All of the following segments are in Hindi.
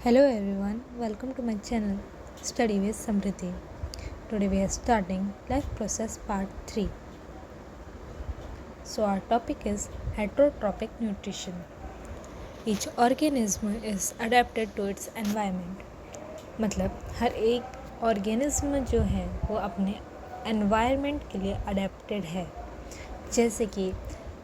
Hello everyone, welcome to my channel Study with Samriddhi. Today we are starting Life Process Part 3. So our topic is heterotrophic nutrition. Each organism is adapted to its environment. मतलब हर एक ऑर्गेनिज्म जो है वो अपने एनवायरनमेंट के लिए अडेप्टेड है. जैसे कि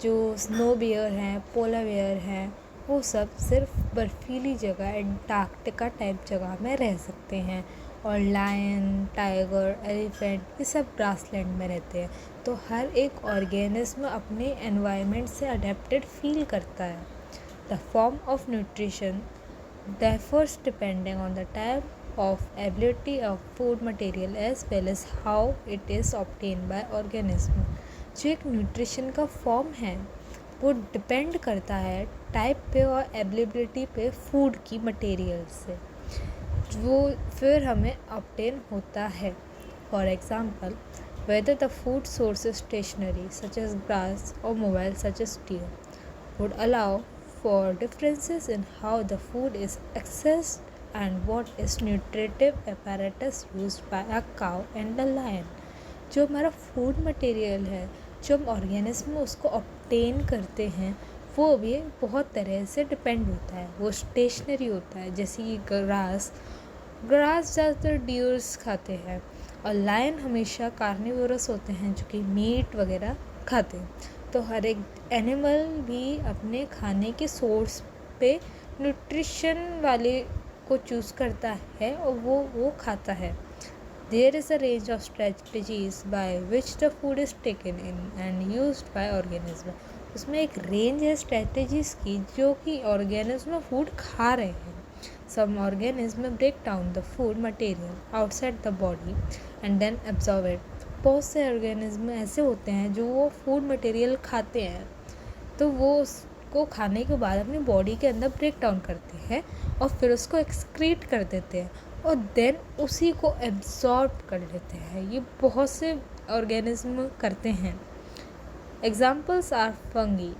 जो स्नो बियर हैं, पोलर बियर हैं, वो सब सिर्फ बर्फीली जगह एंटार्क्टिका टाइप जगह में रह सकते हैं और लायन, टाइगर, एलिफेंट ये सब ग्रासलैंड में रहते हैं. तो हर एक ऑर्गेनिज्म अपने एनवायरनमेंट से अडेप्टेड फील करता है. The form of nutrition differs depending on the type of ability of food material as well as how it is obtained by organism. जो एक न्यूट्रिशन का फॉर्म है वो डिपेंड करता है टाइप पे और एबिलिटी पे फूड की मटेरियल से वो फिर हमें ऑब्टेन होता है. For example, whether the food source is stationary such as grass or mobile such as deer would allow for differences in how the food is accessed and what is nutritive apparatus used by a cow and a lion. जो हमारा फूड मटेरियल है, जो हम ऑर्गेनिज्म में उसको ऑब्टेन करते हैं, वो भी बहुत तरह से डिपेंड होता है. वो स्टेशनरी होता है, जैसे कि ग्रास ज़्यादातर डियर्स खाते हैं और लायन हमेशा कार्निवोरस होते हैं जो कि मीट वगैरह खाते हैं. तो हर एक एनिमल भी अपने खाने के सोर्स पे न्यूट्रिशन वाले को चूज़ करता है और वो खाता है. There is a range of strategies by which the food is taken in and used by organism. उसमें एक रेंज है स्ट्रेटजीज़ की जो कि ऑर्गेनिज्म फूड खा रहे हैं. Some organism break down the food material outside the body and then absorb it. बहुत से ऑर्गेनिज्म ऐसे होते हैं जो वो फूड मटेरियल खाते हैं तो वो उसको खाने के बाद अपनी बॉडी के अंदर ब्रेक डाउन करते हैं और फिर उसको एक्सक्रीट कर देते हैं और देन उसी को एब्जॉर्ब कर लेते हैं. ये बहुत से ऑर्गेनिज्म करते हैं. Examples are fungi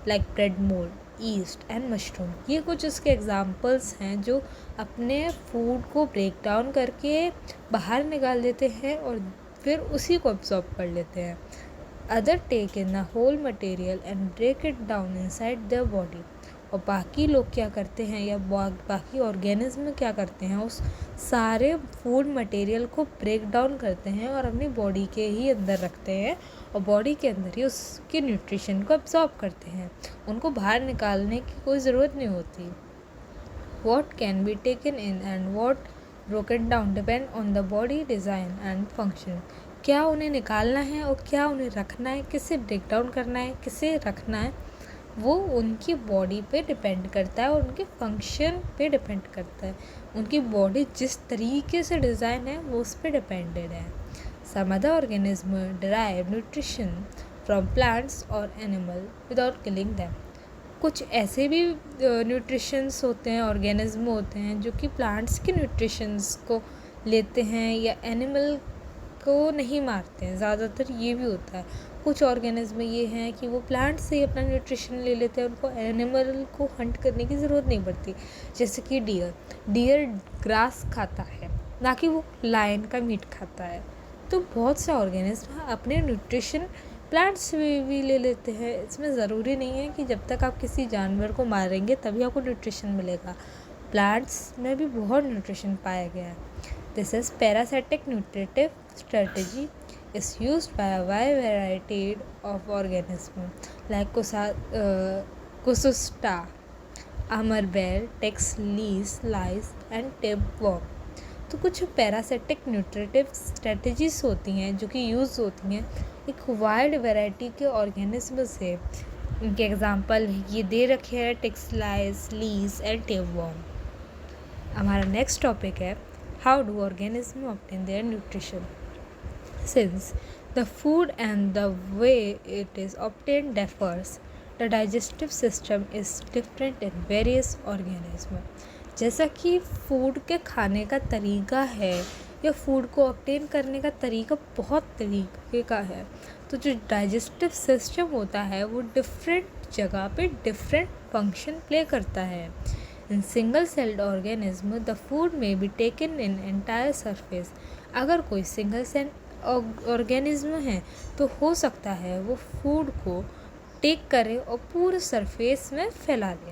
like bread mould, yeast and mushroom. ये कुछ इसके एग्जाम्पल्स हैं जो अपने फूड को ब्रेक डाउन करके बाहर निकाल देते हैं और फिर उसी को एब्जॉर्ब कर लेते हैं. Other take in the whole material and break it down inside their body. और बाकी लोग क्या करते हैं या बाकी ऑर्गेनिज्म क्या करते हैं, उस सारे फूड मटेरियल को ब्रेक डाउन करते हैं और अपनी बॉडी के ही अंदर रखते हैं और बॉडी के अंदर ही उसके न्यूट्रिशन को एब्जॉर्ब करते हैं. उनको बाहर निकालने की कोई ज़रूरत नहीं होती. What can be taken in and what broken down depend on the body design and function. क्या उन्हें निकालना है और क्या उन्हें रखना है, किसे ब्रेक डाउन करना है, किसे रखना है, वो उनकी बॉडी पे डिपेंड करता है और उनके फंक्शन पे डिपेंड करता है. उनकी बॉडी जिस तरीके से डिज़ाइन है वो उस पर डिपेंडेड है. Some other organism derive nutrition from plants और एनिमल विदाउट किलिंग दैम. कुछ ऐसे भी न्यूट्रिशंस होते हैं, ऑर्गेनिज्म होते हैं जो कि प्लांट्स के न्यूट्रिशंस को लेते हैं या एनिमल को नहीं मारते हैं. ज़्यादातर ये भी होता है. कुछ ऑर्गेनिज्म ये हैं कि वो प्लांट से ही अपना न्यूट्रिशन ले लेते हैं, उनको एनिमल को हंट करने की ज़रूरत नहीं पड़ती. जैसे कि डियर ग्रास खाता है, ना कि वो लायन का मीट खाता है. तो बहुत से ऑर्गेनिज्म अपने न्यूट्रिशन प्लांट्स से भी ले लेते हैं. इसमें ज़रूरी नहीं है कि जब तक आप किसी जानवर को मारेंगे तभी आपको न्यूट्रिशन मिलेगा. प्लांट्स में भी बहुत न्यूट्रिशन पाया गया है. This is parasitic nutritive strategy is used by a wide variety of organisms like Cususta, Amarbear, Tex, Lees, Lice and tapeworm. तो कुछ पैरासिटिक न्यूट्रिटिव स्ट्रेटजीज होती हैं जो कि यूज़ होती हैं एक वाइड वैरायटी के ऑर्गेनिज्म से. इनके एग्जांपल ये दे रखे हैं ticks, lice, leeches and tapeworm. हमारा नेक्स्ट टॉपिक है how do organism obtain their nutrition. Since the food and the way it is obtained differs, the digestive system is different in various organisms. जैसा कि फूड के खाने का तरीका है या फूड को ऑब्टेन करने का तरीका बहुत तरीके का है, तो जो डाइजेस्टिव सिस्टम होता है वो डिफरेंट जगह पे डिफरेंट फंक्शन प्ले करता है. In single celled organism the food may be taken in entire surface. अगर कोई सिंगल सेल ऑर्गेनिज्म है तो हो सकता है वो फूड को टेक करे और पूरे सरफेस में फैला दे।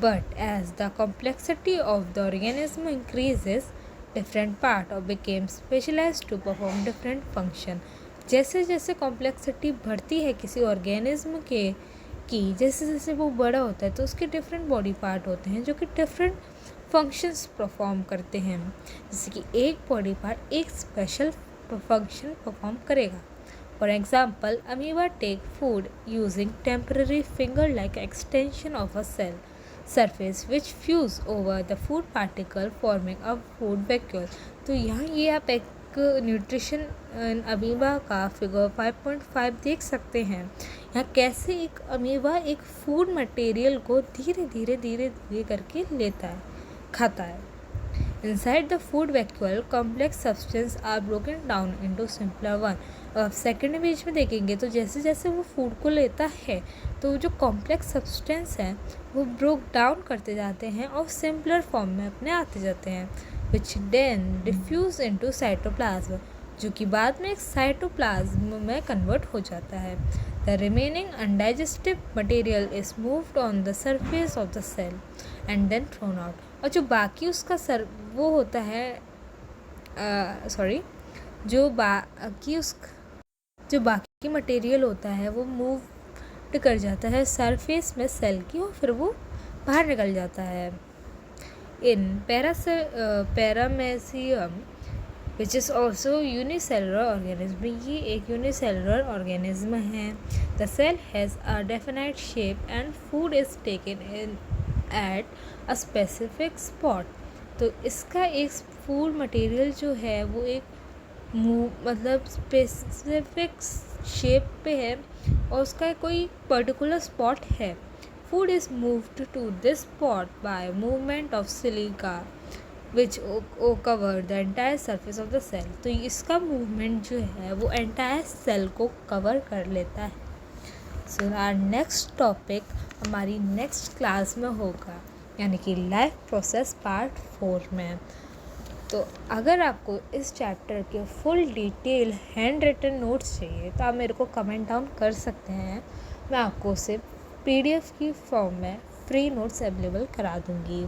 But as the complexity of the organism increases different part और became specialised to perform different function. जैसे जैसे कॉम्प्लेक्सिटी बढ़ती है किसी ऑर्गेनिज्म की जैसे जैसे वो बड़ा होता है तो उसके डिफरेंट बॉडी पार्ट होते हैं जो कि डिफरेंट फंक्शंस परफॉर्म करते हैं। जैसे कि एक बॉडी पार्ट एक स्पेशल फंक्शन परफॉर्म करेगा। For example, amoeba take food using temporary finger like extension of a cell surface which fuse over the food particle forming a food vacuole। तो यहाँ ये आप एक न्यूट्रिशन अमीबा का फिगर 5.5 देख सकते हैं। यहाँ कैसे एक अमीबा एक फूड मटेरियल को धीरे धीरे करके लेता है, खाता है। Inside the food vacuole, complex substances are broken down into simpler one। अब सेकेंड इमेज में देखेंगे तो जैसे जैसे वो फूड को लेता है तो जो कॉम्प्लेक्स सब्सटेंस है वो ब्रोक डाउन करते जाते हैं और सिंपलर फॉर्म में अपने आते जाते हैं, which then diffuse into cytoplasm, जो कि बाद में एक साइटोप्लाज्म में कन्वर्ट हो जाता है। The remaining undigestive material is moved on the surface of the cell and then thrown out. और जो बाकी उसका वो होता है जो बाकी मटेरियल होता है वो मूव कर जाता है सरफेस में सेल की और फिर वो बाहर निकल जाता है। In paramecium which is also unicellular organism, ये एक यूनिसेलुलर ऑर्गेनिज्म है। The cell has a definite shape and food is taken in at a specific spot. तो इसका एक फूड मटेरियल जो है वो एक मतलब स्पेसिफिक शेप पे है और उसका कोई पर्टिकुलर स्पॉट है। Food is moved to this spot by movement of silica which cover the entire surface of the cell. तो इसका मूवमेंट जो है वो एंटायर सेल को कवर कर लेता है। सो आवर नेक्स्ट टॉपिक हमारी नेक्स्ट क्लास में होगा, यानी कि लाइफ प्रोसेस पार्ट 4 में। तो अगर आपको इस चैप्टर के full detail hand written notes चाहिए तो आप मेरे को कमेंट डाउन कर सकते हैं, मैं आपको उसे PDF की फॉर्म में फ्री नोट्स अवेलेबल करा दूँगी।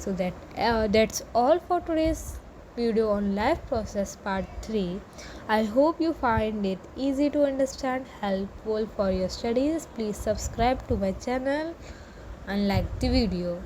So that's all for today's video on life process part 3. I hope you find it easy to understand, helpful for your studies. Please subscribe to my channel and like the video.